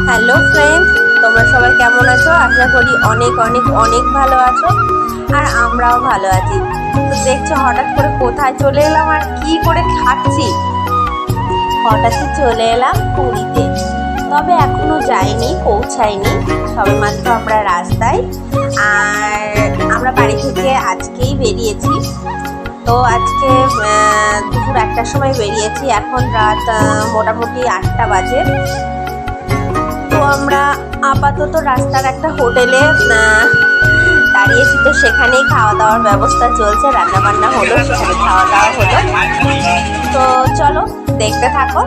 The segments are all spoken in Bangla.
হ্যালো ফ্রেন্ডস, তোমরা সবাই কেমন আছো? আশা করি অনেক অনেক অনেক ভালো আছো, আর আমরাও ভালো আছি। তো দেখছো হঠাৎ করে কোথায় চলে এলাম আর কি করে খাচ্ছি। হঠাৎই চলে এলাম পুরীতে, তবে এখনো যাইনি, পৌঁছাইনি, সবেমাত্র আমরা রাস্তায়। আর আমরা বাড়ি থেকে আজকেই বেরিয়েছি। তো আজকে দুপুর 1টার সময় বেরিয়েছি, এখন রাত মোটামুটি 8টা বাজে। তো আমরা আপাতত রাস্তার একটা হোটেলে দাঁড়িয়েছি, তো সেখানেই খাওয়া দাওয়ার ব্যবস্থা চলছে, রান্না বান্না হলো, সেখানে খাওয়া দাওয়া হলো। তো চলো দেখতে থাকো।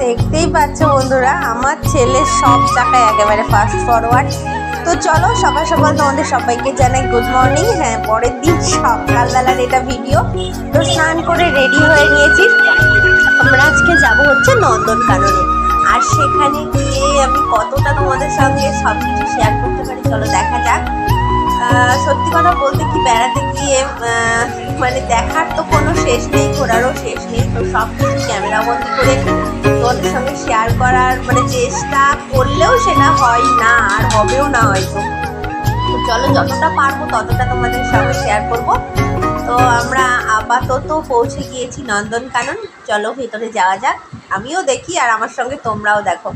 দেখতেই পাচ্ছ বন্ধুরা, আমার ছেলে সব জায়গায় একেবারে ফাস্ট ফরওয়ার্ড। তো চলো সকাল সকাল তোমাদের সবাইকে জানাই গুড মর্নিং। হ্যাঁ, পরের দিন সকালবেলার এটা ভিডিও। তো স্নান করে রেডি হয়ে নিয়েছি, আমরা আজকে যাব হচ্ছে নন্দনকাননে। আর সেখানে গিয়ে আমি কতটা তোমাদের সঙ্গে সব কিছু শেয়ার করতে পারি চলো দেখা যাক। সত্যি কথা বলতে কি, বেড়াতে গিয়ে মানে দেখার তো কোনো শেষ নেই, ঘোরারও শেষ নেই। তো সব কিছু ক্যামেরাবন্দি করে তোমাদের সঙ্গে শেয়ার করার মানে চেষ্টা করলেও সেটা হয় না, আর হবেও না হয়তো। তো চলো যতটা পারবো ততটা তোমাদের সঙ্গে শেয়ার করব। তো আমরা আপাতত পৌঁছে গিয়েছি নন্দনকানন। চলো ভেতরে যাওয়া যাক, আমিও দেখি আর আমার সঙ্গে তোমরাও দেখো।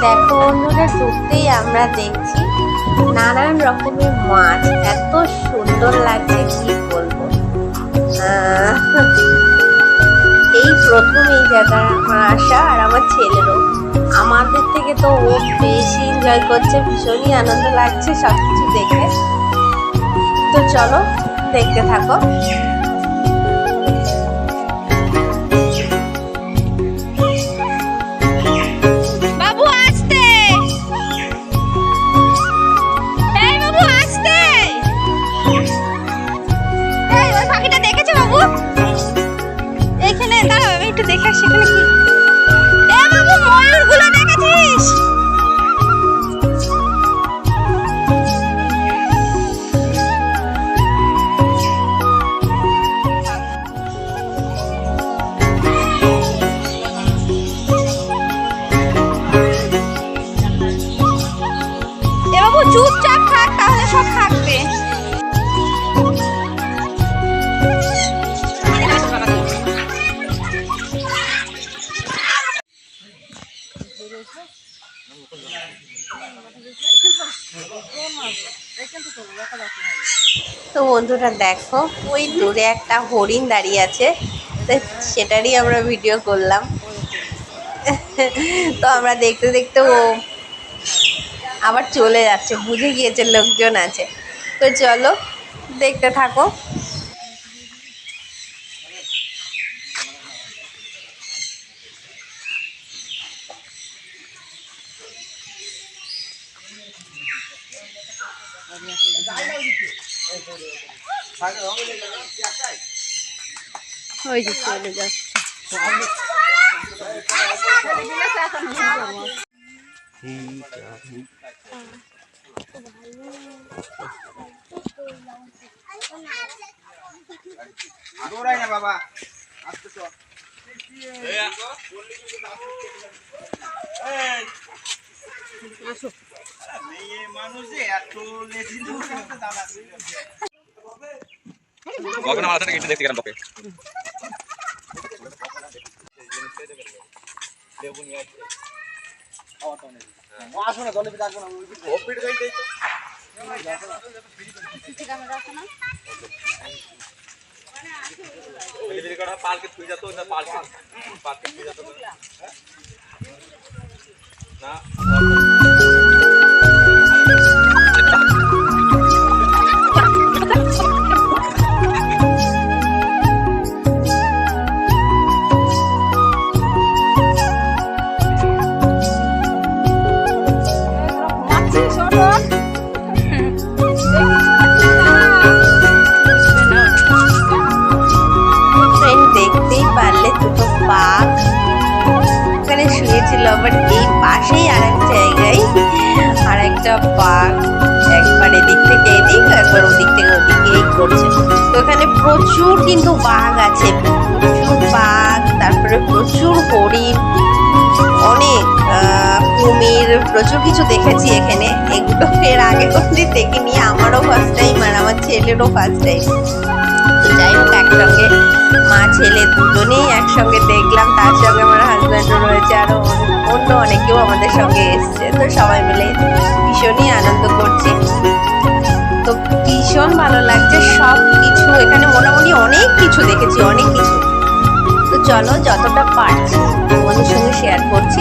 দেখো বন্ধুরা, ঢুকতেই আমরা দেখছি নানান রকমের মাছ, এত সুন্দর লাগছে কি বলবো। এই প্রথম এই জায়গায় আমার আসা, আর আমার ছেলেরও। আমাদের থেকে তো ও বেশি এনজয় করছে, ভীষণই আনন্দ লাগছে সব কিছু দেখে। তো চলো দেখতে থাকো। দেখে সেখানে কি বাবু ময়ূরগুলো দেখেছিস? বাবু চুপচাপ থাক, তাহলে সব থাকবে। তো বন্ধুরা দেখো, ওই দূরে একটা হরিণ দাঁড়িয়ে আছে, তো সেটারই আমরা ভিডিও করলাম। তো আমরা দেখতে দেখতে ও আবার চলে যাচ্ছে, বুঝে গিয়েছে লোকজন আছে। তো চলো দেখতে থাকো। ওই যে চলে যাচ্ছে। বাবা মাথাটা কিছু দেখতে গেলাম তোকে। পার্কে তুই যাতো না, পার্কে তুই যাতো না। একবার এই পাশেই আর এক জায়গায় আর একটা বাঘ একবার এদিক থেকে এদিক একবার ওদিক থেকে ওদিকে এই করছে। তো এখানে প্রচুর কিন্তু বাঘ আছে, প্রচুর বাঘ, তারপরে প্রচুর হরিণ, অনেক কুমির, প্রচুর কিছু দেখেছি এখানে। এগুলো এর আগে কোনদিন দেখিনি, আমারও ফার্স্ট টাইম আর আমার ছেলেরও ফার্স্ট টাইম। তো যাই হোক একসঙ্গে মা ছেলে দুজনেই একসঙ্গে দেখলাম, তার সঙ্গে আমার হাজব্যান্ডও রয়েছে, আরো অন্য অনেকেও আমাদের সঙ্গে এসছে। তো সবাই মিলে ভীষণই আনন্দ করছি, তো ভীষণ ভালো লাগছে সব কিছু। এখানে মোটামুটি অনেক কিছু দেখেছি, অনেক কিছু। তো চলো যতটা পারছি তোমাদের সঙ্গে শেয়ার করছি।